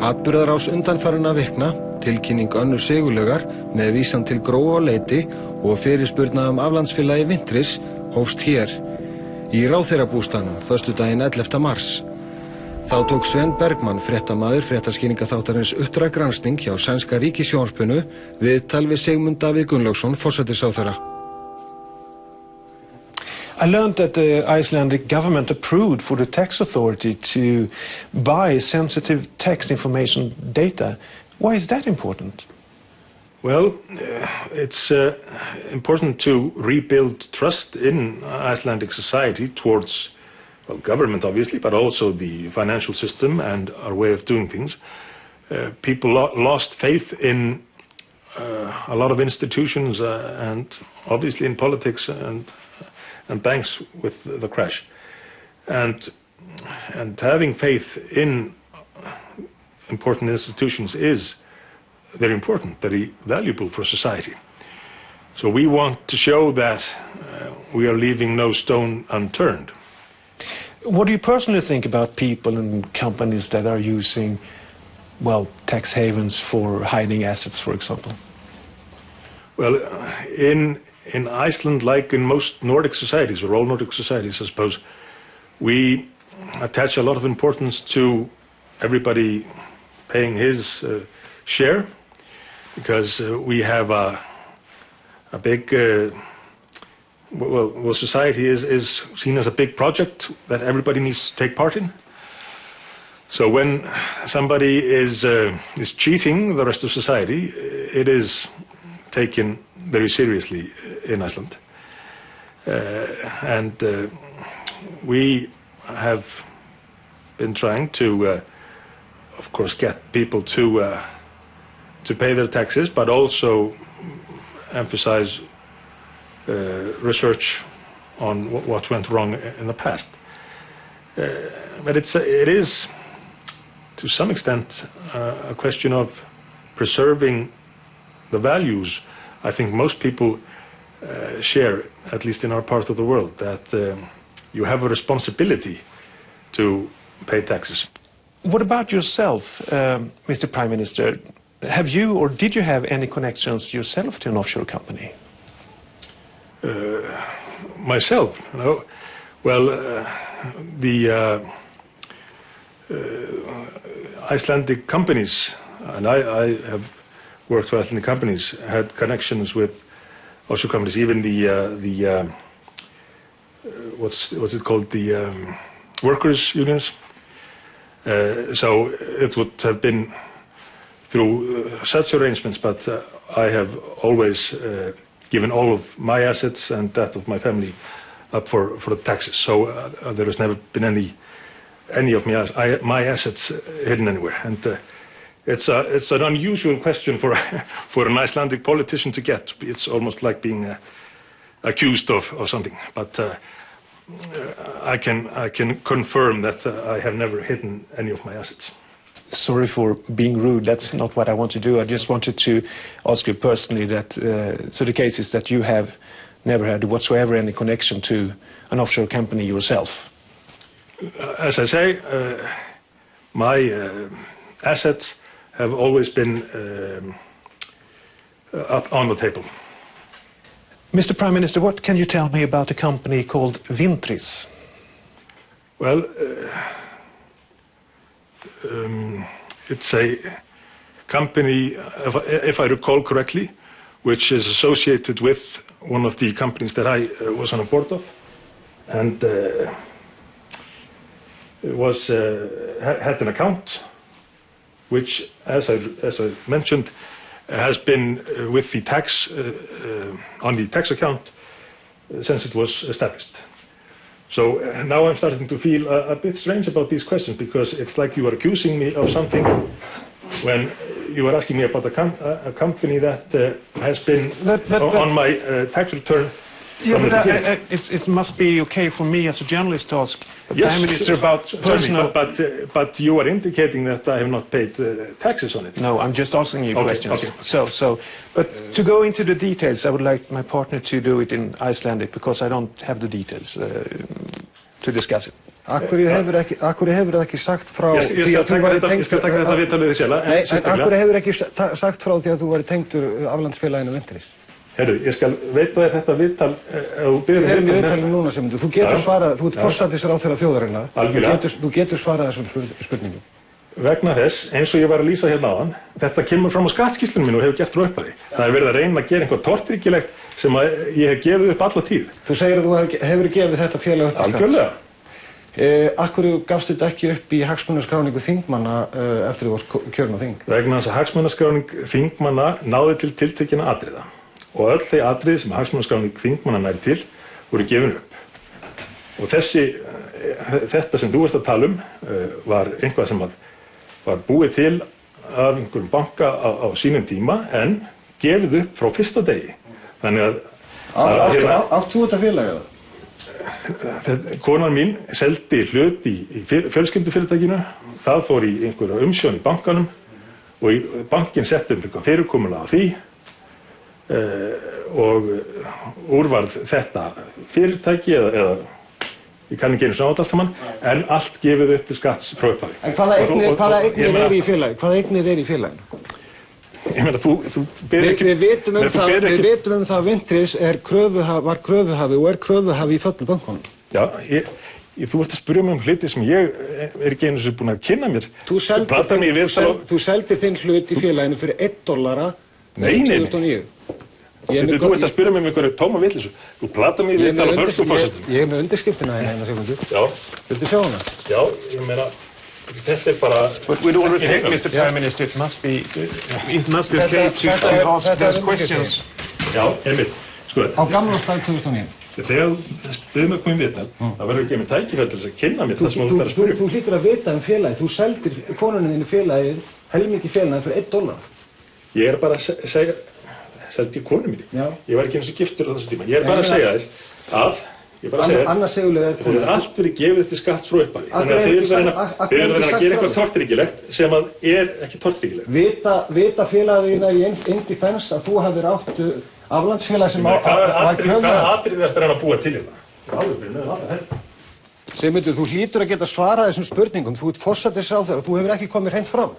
Atburðarás undanfarinna vikna, tilkynning Önnu Sigurlaugar með vísan til Gróu á Leiti og fyrirspurna aflandsfélagi Wintris hófst hér í ráðherrabústaðnum föstudaginn 11. mars. Þá tók Sven Bergmann, fréttamaður fréttaskýringaþáttarins Uppdrag granskning hjá sænska ríkissjónvarpinu viðtal við Sigmund Davíð Gunnlaugsson, forsætisráðherra. I learned that the Icelandic government approved for the tax authority to buy sensitive tax information data. Why is that important? Well, it's important to rebuild trust in Icelandic society towards, well, government obviously, but also the financial system and our way of doing things. People lost faith in a lot of institutions and obviously in politics and banks with the crash. And having faith in important institutions is very important, very valuable for society. So we want to show that we are leaving no stone unturned. What do you personally think about people and companies that are using, well, tax havens for hiding assets, for example? Well, in Iceland, like in most Nordic societies, or all Nordic societies, I suppose, we attach a lot of importance to everybody paying his share, because we have a big, well, society is seen as a big project that everybody needs to take part in. So when somebody is cheating the rest of society, it is taken very seriously in Iceland. We have been trying to, of course, get people to pay their taxes, but also emphasize research on what went wrong in the past. But it is, to some extent, a question of preserving the values I think most people share, at least in our part of the world, that you have a responsibility to pay taxes. What about yourself, Mr. Prime Minister? Have you or did you have any connections yourself to an offshore company? Myself? No. Well, the Icelandic companies, and I have worked for Icelandic companies, had connections with offshore companies, even the what's it called, the workers' unions. So it would have been through such arrangements, but I have always given all of my assets and that of my family up for the taxes. So there has never been any of my assets hidden anywhere. And it's an unusual question for an Icelandic politician to get. It's almost like being accused of something. But I can confirm that I have never hidden any of my assets. Sorry for being rude. That's not what I want to do. I just wanted to ask you personally that, so the case is that you have never had whatsoever any connection to an offshore company yourself. As I say, my assets have always been up on the table. Mr. Prime Minister, what can you tell me about a company called Wintris? Well, it's a company, if I recall correctly, which is associated with one of the companies that I was on a board of, and it was had an account, which, as I mentioned, has been with the tax on the tax account since it was established. So now I'm starting to feel a bit strange about these questions, because it's like you are accusing me of something when you are asking me about a company that has been on my tax return. Yeah, but it must be okay for me as a journalist to ask the Prime Minister about personal... But you are indicating that I have not paid taxes on it. No, I'm just asking you questions. Okay. But to go into the details, I would like my partner to do it in Icelandic, because I don't have the details to discuss it. Akkur hefur það ekki sagt frá Ég skal taka þetta viðtal við þig sjálf. Nei, en akkur hefur ekki sagt frá því að þú væri tengdur aflandsfélaginu Wintris? Herru, ég skal veita þér þetta viðtal Við erum í viðtalinu núna, Sigmundur. Þú getur svarað, þú ert forsætisráðherra þjóðarinnar. Algjörlega. Þú getur svarað þessum spurningum. Vegna þess, eins og ég var að lýsa hérna áðan, þetta kemur fram á skattskýrslunum mínu og hefur gert frá upphafi. Það er verið að reyna að gera eitthvað tortryggilegt sem ég hef gefið upp alla tíð. Þú segir að þú hefur gefið þetta félag upp. Algjörlega. Akkur gafst þetta ekki upp í hagsmunaskráningu þingmanna eftir þú varst kjörinn á þing? Vegna þess að hagsmunaskráning þingmanna náði til tiltekinna atriða og öll þau atriði sem hagsmunaskráning þingmanna nær til voru gefin upp. Og þetta sem þú ert að tala var einhvað sem var búið til af einhverjum banka á sínum tíma en gefið upp frá fyrsta degi. Þannig Átt þú þetta félag eða? Konan mín seldi hlut í fjölskyldufyrirtækinu, það fór í einhverja umsjón í bankanum og bankinn setti eitthvað fyrirkomulag af því og úrvarð þetta fyrirtæki eða ég kann ekki einu svona át allt saman, en allt gefið upp til skatts frá upphafi. En hvaða eignir eru í félaginu? Hvaða eignir eru í félaginu? Ég meina, þú byrðir ekki... Við vitum um það að Wintris var kröfuhafi og er kröfuhafi í föllnu bankunum. Já, þú ert að spyrja mig um hluti sem ég er ekki einu sem búin að kynna mér. Þú seldir þinn hlut í félaginu fyrir $1 2009. Þú ert að spyrja mig um einhverju tóma vitleysu. Þú platar mig í viðtal á förstu forsetum. Ég með undirskriftina hérna, Sigmundur. Já. Viltu sjá hana? Já, ég meina... Þetta bara... But with all respect, Mr. Prime Minister, it must be okay to ask those questions. Já, einmitt. Sko, á gamlársdag 2009. Þegar þú spyrir mig um viðtal, það verður ekki með tækifæri til þess að kynna mér það sem þú ætlar að spyrja. Þú hlýtur að vita um félagið. Þú seldir konunni þínu félagið, helmingi félagið fyrir $1. Ég er bara að segja, seldi konu mínu. Já. Ég var ekki eins og giftur á þessu tíma. Ég er bara að segja þér að Annars segulega þeir eru allt verið gefið til skatt frá upphafi. Þannig að þeir eru verið að gera eitthvað tortryggilegt sem að er ekki tortryggilegt. Vita félagina í in defense að þú hafðir átt aflandsfélag sem var kröfuhafi? Hvaða atriði ertu að reyna að búa til hérna? Alveg byrjum með það heldur. Sigmundur, þú hlýtur að geta svarað þessum spurningum. Þú ert forsætisráðherra og þú hefur ekki komið hreint fram.